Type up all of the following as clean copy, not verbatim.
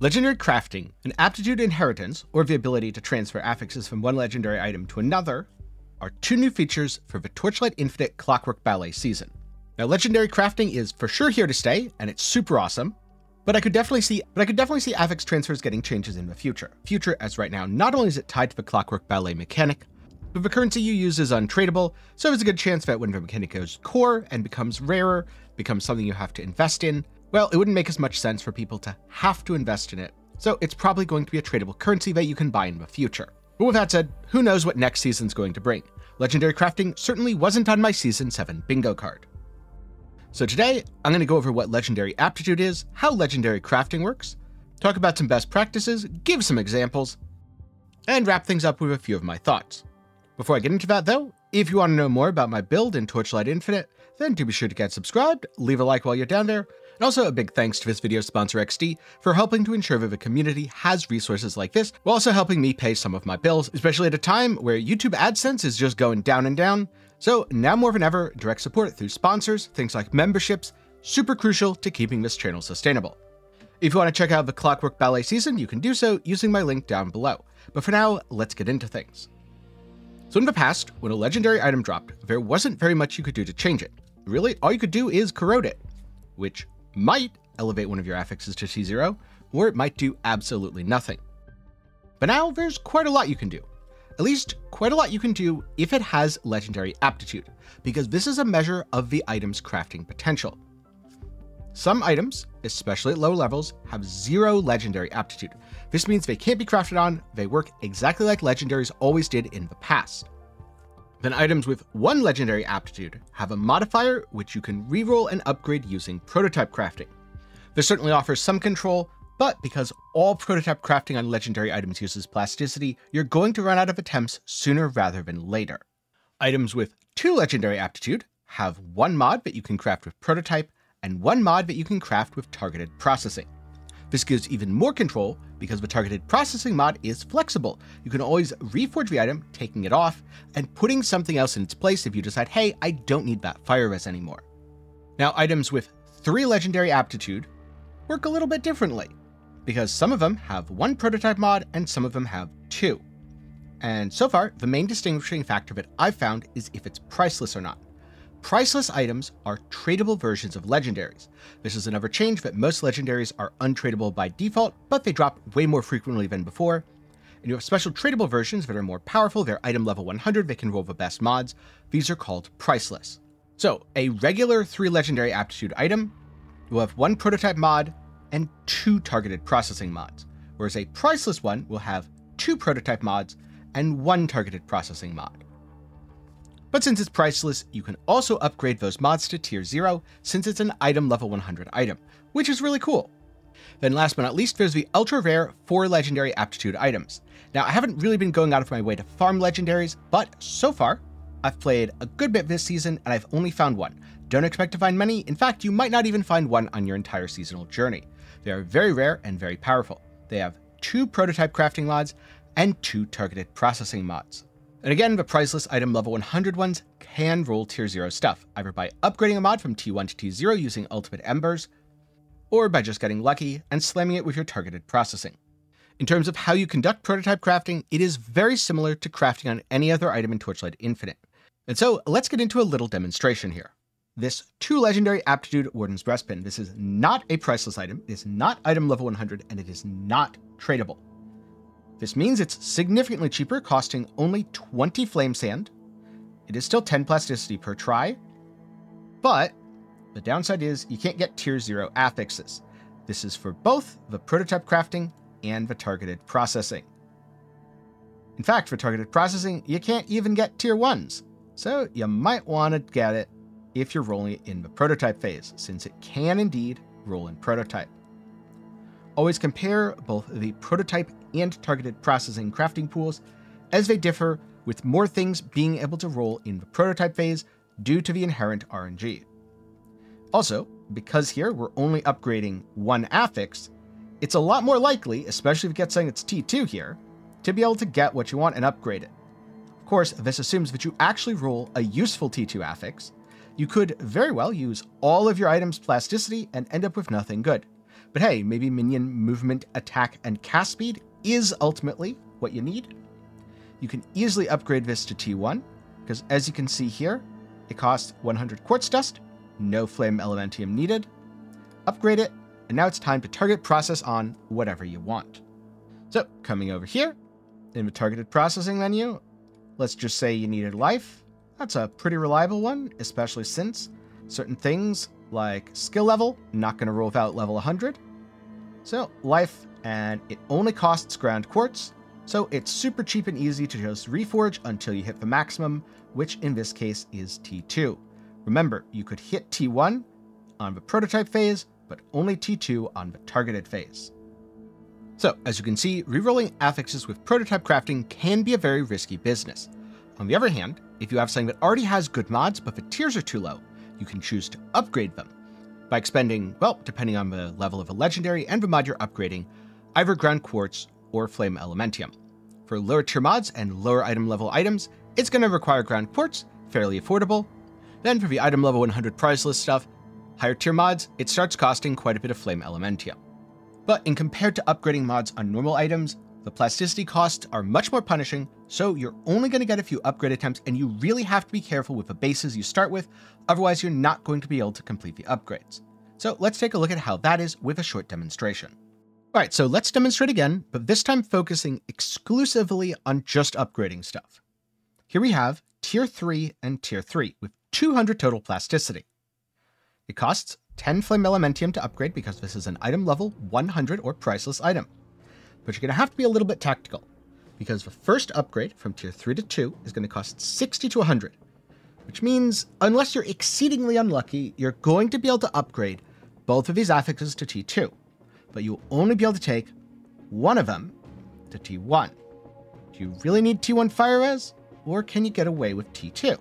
Legendary Crafting, an Aptitude Inheritance, or the ability to transfer affixes from one legendary item to another, are two new features for the Torchlight Infinite Clockwork Ballet season. Now, Legendary Crafting is for sure here to stay, and it's super awesome, but I could definitely see affix transfers getting changes in the future. As right now, not only is it tied to the Clockwork Ballet mechanic, but the currency you use is untradeable, so there's a good chance that when the mechanic goes core and becomes rarer, becomes something you have to invest in, well, it wouldn't make as much sense for people to have to invest in it, so it's probably going to be a tradable currency that you can buy in the future. But with that said, who knows what next season's going to bring? Legendary Crafting certainly wasn't on my Season 7 bingo card. So today, I'm going to go over what Legendary Aptitude is, how Legendary Crafting works, talk about some best practices, give some examples, and wrap things up with a few of my thoughts. Before I get into that though, if you want to know more about my build in Torchlight Infinite, then do be sure to get subscribed, leave a like while you're down there, and also a big thanks to this video's sponsor XD for helping to ensure that the community has resources like this, while also helping me pay some of my bills, especially at a time where YouTube AdSense is just going down and down. So now more than ever, direct support through sponsors, things like memberships, super crucial to keeping this channel sustainable. If you want to check out the Clockwork Ballet season, you can do so using my link down below. But for now, let's get into things. So in the past, when a legendary item dropped, there wasn't very much you could do to change it. Really, all you could do is corrode it, which might elevate one of your affixes to T0, or it might do absolutely nothing. But now there's quite a lot you can do. At least quite a lot you can do if it has Legendary Aptitude, because this is a measure of the item's crafting potential. Some items, especially at low levels, have 0 Legendary Aptitude. This means they can't be crafted on, they work exactly like legendaries always did in the past. Then items with 1 Legendary Aptitude have a modifier which you can reroll and upgrade using prototype crafting. This certainly offers some control, but because all prototype crafting on legendary items uses plasticity, you're going to run out of attempts sooner rather than later. Items with 2 Legendary Aptitude have 1 mod that you can craft with prototype and 1 mod that you can craft with targeted processing. This gives even more control because the targeted processing mod is flexible. You can always reforge the item, taking it off, and putting something else in its place if you decide, hey, I don't need that fire res anymore. Now, items with 3 Legendary Aptitude work a little bit differently, because some of them have 1 prototype mod and some of them have 2. And so far, the main distinguishing factor that I've found is if it's priceless or not. Priceless items are tradable versions of legendaries. This is another change that most legendaries are untradable by default, but they drop way more frequently than before. And you have special tradable versions that are more powerful. They're item level 100, they can roll the best mods. These are called priceless. So a regular 3 Legendary Aptitude item will have 1 prototype mod and 2 targeted processing mods, whereas a priceless one will have 2 prototype mods and 1 targeted processing mod. But since it's priceless, you can also upgrade those mods to tier 0 since it's an item level 100 item, which is really cool. Then last but not least, there's the ultra rare 4 Legendary Aptitude items. Now, I haven't really been going out of my way to farm legendaries, but so far, I've played a good bit this season and I've only found 1. Don't expect to find many. In fact, you might not even find 1 on your entire seasonal journey. They are very rare and very powerful. They have 2 prototype crafting mods and 2 targeted processing mods. And again, the priceless item level 100 ones can roll tier 0 stuff, either by upgrading a mod from T1 to T0 using Ultimate Embers, or by just getting lucky and slamming it with your targeted processing. In terms of how you conduct prototype crafting, it is very similar to crafting on any other item in Torchlight Infinite. And so let's get into a little demonstration here. This 2 Legendary Aptitude Warden's Breastpin, this is not a priceless item, it is not item level 100, and it is not tradable. This means it's significantly cheaper, costing only 20 flame sand. It is still 10 plasticity per try, but the downside is you can't get tier 0 affixes. This is for both the prototype crafting and the targeted processing. In fact, for targeted processing, you can't even get tier 1s, so you might want to get it if you're rolling it in the prototype phase, since it can indeed roll in prototype. Always compare both the prototype and targeted processing crafting pools, as they differ, with more things being able to roll in the prototype phase due to the inherent RNG. Also, because here we're only upgrading 1 affix, it's a lot more likely, especially if it gets saying it's T2 here, to be able to get what you want and upgrade it. Of course, this assumes that you actually roll a useful T2 affix. You could very well use all of your items' plasticity and end up with nothing good. But hey, maybe minion movement, attack, and cast speed is ultimately what you need. You can easily upgrade this to T1, because as you can see here, it costs 100 quartz dust, no flame elementium needed. Upgrade it, and now it's time to target process on whatever you want. So, coming over here, in the targeted processing menu, let's just say you needed life. That's a pretty reliable one, especially since certain things like skill level, not going to roll without level 100. So, life, and it only costs ground quartz, so it's super cheap and easy to just reforge until you hit the maximum, which in this case is T2. Remember, you could hit T1 on the prototype phase, but only T2 on the targeted phase. So, as you can see, rerolling affixes with prototype crafting can be a very risky business. On the other hand, if you have something that already has good mods, but the tiers are too low, you can choose to upgrade them by expending, well, depending on the level of a legendary and the mod you're upgrading, either ground quartz or flame elementium. For lower tier mods and lower item level items, it's going to require ground quartz, fairly affordable. Then for the item level 100 price list stuff, higher tier mods, it starts costing quite a bit of flame elementium. But in compared to upgrading mods on normal items, the plasticity costs are much more punishing, so you're only going to get a few upgrade attempts, and you really have to be careful with the bases you start with, otherwise you're not going to be able to complete the upgrades. So let's take a look at how that is with a short demonstration. Alright, so let's demonstrate again, but this time focusing exclusively on just upgrading stuff. Here we have Tier 3 and Tier 3 with 200 total plasticity. It costs 10 flame elementium to upgrade because this is an item level 100 or priceless item. But you're going to have to be a little bit tactical, because the first upgrade from Tier 3 to 2 is going to cost 60 to 100, which means unless you're exceedingly unlucky, you're going to be able to upgrade both of these affixes to T2, but you'll only be able to take one of them to T1. Do you really need T1 fire res, or can you get away with T2?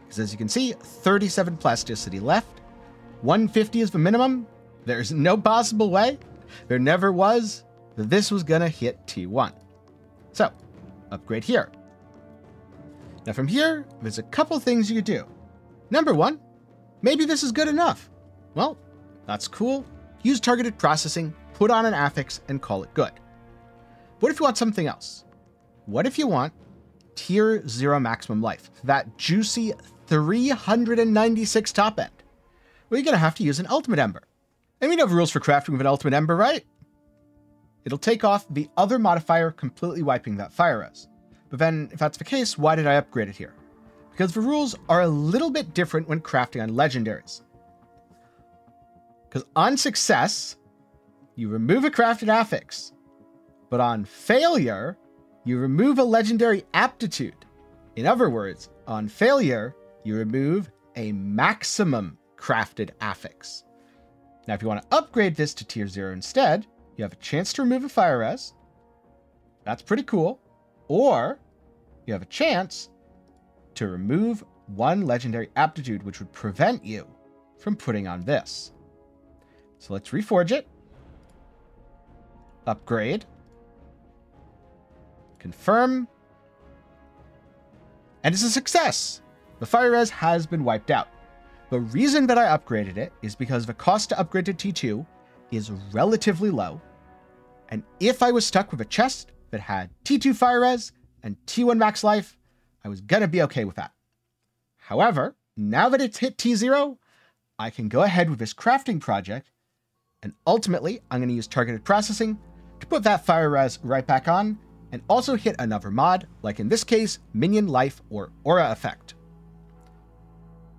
Because as you can see, 37 plasticity left, 150 is the minimum, there's no possible way, there never was, that this was gonna hit T1. So, upgrade here. Now from here, there's a couple things you could do. Number one, maybe this is good enough. Well, that's cool. Use targeted processing, put on an affix, and call it good. What if you want something else? What if you want Tier 0 maximum life, that juicy 396 top end? Well, you're gonna have to use an ultimate ember. And we know the rules for crafting with an ultimate ember, right? It'll take off the other modifier, completely wiping that fire res. But then, if that's the case, why did I upgrade it here? Because the rules are a little bit different when crafting on legendaries. Because on success, you remove a crafted affix. But on failure, you remove a legendary aptitude. In other words, on failure, you remove a maximum crafted affix. Now, if you want to upgrade this to Tier 0 instead, you have a chance to remove a fire res. That's pretty cool. Or you have a chance to remove one legendary aptitude, which would prevent you from putting on this. So let's reforge it. Upgrade. Confirm. And it's a success. The fire res has been wiped out. The reason that I upgraded it is because the cost to upgrade to T2 is relatively low. And if I was stuck with a chest that had T2 fire res and T1 max life, I was gonna be okay with that. However, now that it's hit T0, I can go ahead with this crafting project, and ultimately I'm gonna use targeted processing to put that fire res right back on, and also hit another mod, like in this case, minion life or aura effect.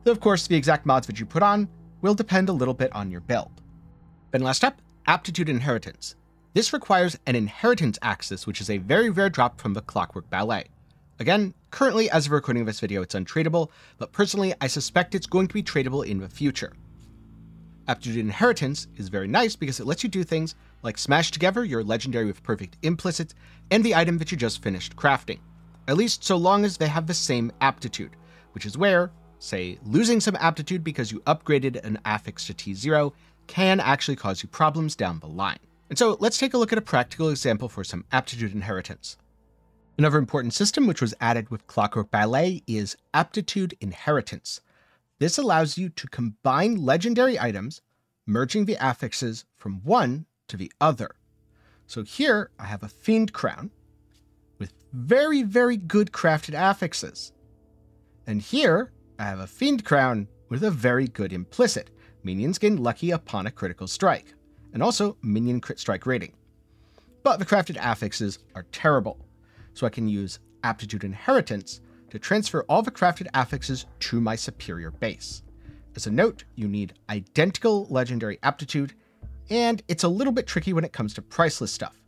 Though of course, the exact mods that you put on will depend a little bit on your build. Then last up, Aptitude Inheritance. This requires an inheritance axis, which is a very rare drop from the Clockwork Ballet. Again, currently as of recording of this video, it's untradeable, but personally, I suspect it's going to be tradable in the future. Aptitude Inheritance is very nice because it lets you do things like smash together your legendary with perfect implicits and the item that you just finished crafting, at least so long as they have the same aptitude, which is where, say, losing some aptitude because you upgraded an affix to T0 can actually cause you problems down the line. And so let's take a look at a practical example for some Aptitude Inheritance. Another important system which was added with Clockwork Ballet is Aptitude Inheritance. This allows you to combine legendary items merging the affixes from one to the other. So here I have a Fiend Crown with very, very good crafted affixes. And here I have a Fiend Crown with a very good implicit. Minions gain lucky upon a critical strike, and also minion crit strike rating. But the crafted affixes are terrible, so I can use Aptitude Inheritance to transfer all the crafted affixes to my superior base. As a note, you need identical legendary aptitude, and it's a little bit tricky when it comes to priceless stuff.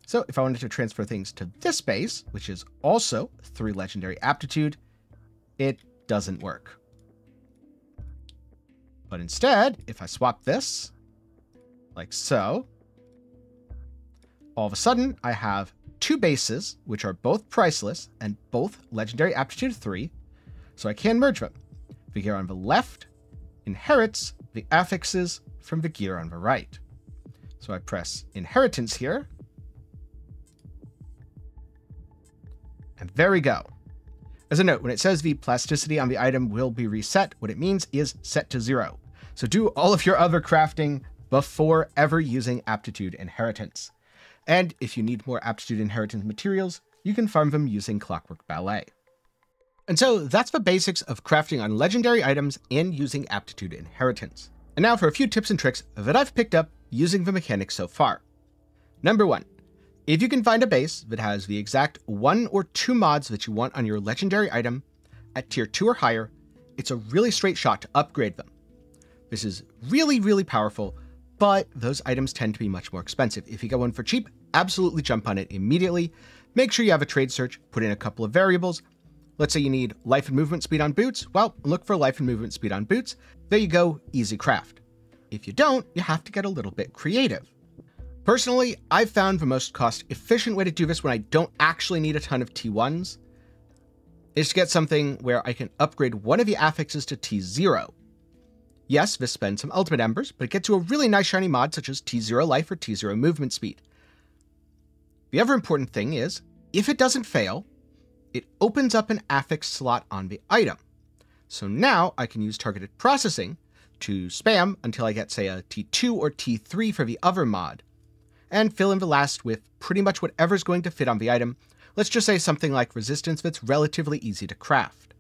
So if I wanted to transfer things to this base, which is also 3 legendary aptitude, it doesn't work. But instead, if I swap this, like so, all of a sudden I have 2 bases, which are both priceless and both legendary aptitude 3, so I can merge them. The gear on the left inherits the affixes from the gear on the right. So I press Inheritance here, and there we go. As a note, when it says the plasticity on the item will be reset, what it means is set to 0. So do all of your other crafting before ever using Aptitude Inheritance. And if you need more Aptitude Inheritance materials, you can farm them using Clockwork Ballet. And so that's the basics of crafting on legendary items and using Aptitude Inheritance. And now for a few tips and tricks that I've picked up using the mechanics so far. Number 1. If you can find a base that has the exact 1 or 2 mods that you want on your legendary item at tier 2 or higher, it's a really straight shot to upgrade them. This is really, really powerful, but those items tend to be much more expensive. If you get one for cheap, absolutely jump on it immediately. Make sure you have a trade search, put in a couple of variables. Let's say you need life and movement speed on boots. Well, look for life and movement speed on boots. There you go, easy craft. If you don't, you have to get a little bit creative. Personally, I've found the most cost-efficient way to do this when I don't actually need a ton of T1s is to get something where I can upgrade one of the affixes to T0. Yes, this spends some ultimate embers, but it gets you a really nice shiny mod such as T0 life or T0 movement speed. The other important thing is, if it doesn't fail, it opens up an affix slot on the item. So now I can use targeted processing to spam until I get, say, a T2 or T3 for the other mod, and fill in the last with pretty much whatever's going to fit on the item. Let's just say something like resistance that's relatively easy to craft.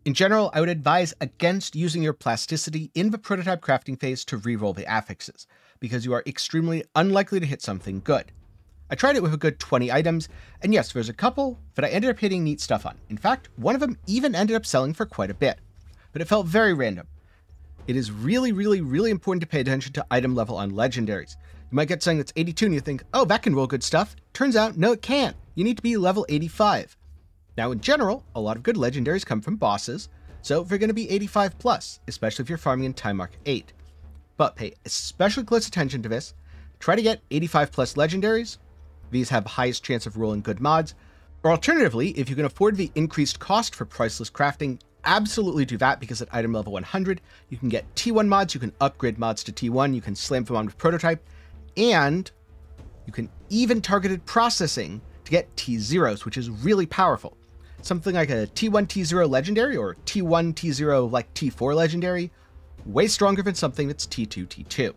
In general, I would advise against using your plasticity in the prototype crafting phase to reroll the affixes, because you are extremely unlikely to hit something good. I tried it with a good 20 items, and yes, there's a couple that I ended up hitting neat stuff on. In fact, one of them even ended up selling for quite a bit, but it felt very random. It is really, really, really important to pay attention to item level on legendaries. You might get something that's 82 and you think, oh, that can roll good stuff. Turns out, no, it can't. You need to be level 85. Now, in general, a lot of good legendaries come from bosses, so they're going to be 85 plus, especially if you're farming in time mark 8. But pay especially close attention to this. Try to get 85 plus legendaries. These have the highest chance of rolling good mods. Or alternatively, if you can afford the increased cost for priceless crafting, absolutely do that, because at item level 100, you can get T1 mods, you can upgrade mods to T1, you can slam them on with prototype, and you can even targeted processing to get T0s, which is really powerful. Something like a T1 T0 legendary or T1 T0 like T4 legendary, way stronger than something that's T2 T2.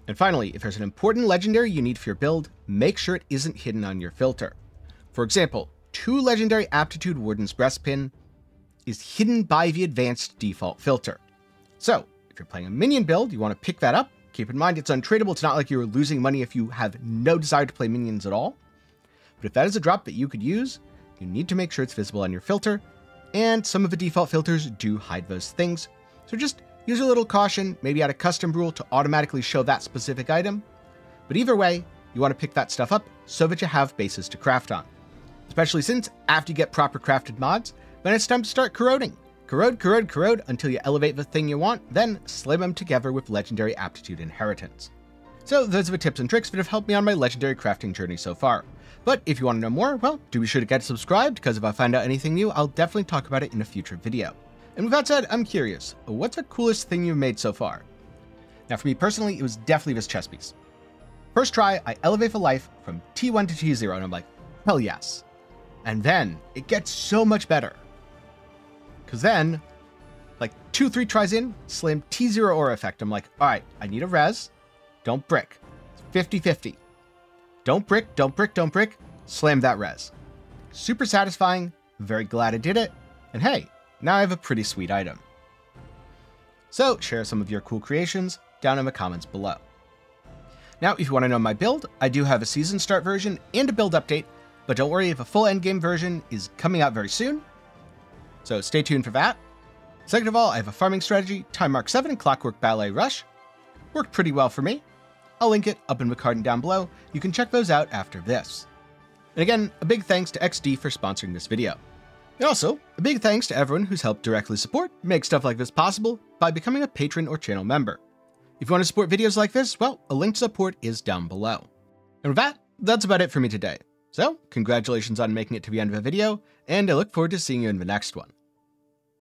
And finally, if there's an important legendary you need for your build, make sure it isn't hidden on your filter. For example, 2 legendary Aptitude Warden's Breastpin is hidden by the advanced default filter. So if you're playing a minion build, you want to pick that up. Keep in mind it's untradeable. It's not like you're losing money if you have no desire to play minions at all. But if that is a drop that you could use, you need to make sure it's visible on your filter, and some of the default filters do hide those things. So just use a little caution, maybe add a custom rule to automatically show that specific item. But either way, you want to pick that stuff up so that you have bases to craft on. Especially since after you get proper crafted mods, then it's time to start corroding. Corrode until you elevate the thing you want, then slam them together with legendary Aptitude Inheritance. So those are the tips and tricks that have helped me on my legendary crafting journey so far. But if you want to know more, well, do be sure to get subscribed, because if I find out anything new, I'll definitely talk about it in a future video. And with that said, I'm curious, what's the coolest thing you've made so far? Now for me personally, it was definitely this chess piece. First try, I elevate the life from T1 to T0, and I'm like, hell yes. And then it gets so much better. Because then Like 2-3 tries in, slam T0 aura effect. I'm like, all right, I need a res. Don't brick. 50-50. Don't brick, don't brick, don't brick. Slam that res. Super satisfying. Very glad I did it. And hey, now I have a pretty sweet item. So share some of your cool creations down in the comments below. Now, if you want to know my build, I do have a season start version and a build update, but don't worry if a full endgame version is coming out very soon. So stay tuned for that. Second of all, I have a farming strategy, Time Mark 7 and Clockwork Ballet Rush. Worked pretty well for me. I'll link it up in the card and down below. You can check those out after this. And again, a big thanks to XD for sponsoring this video. And also, a big thanks to everyone who's helped directly support, make stuff like this possible by becoming a patron or channel member. If you want to support videos like this, well, a link to support is down below. And with that, that's about it for me today. So, congratulations on making it to the end of the video, and I look forward to seeing you in the next one.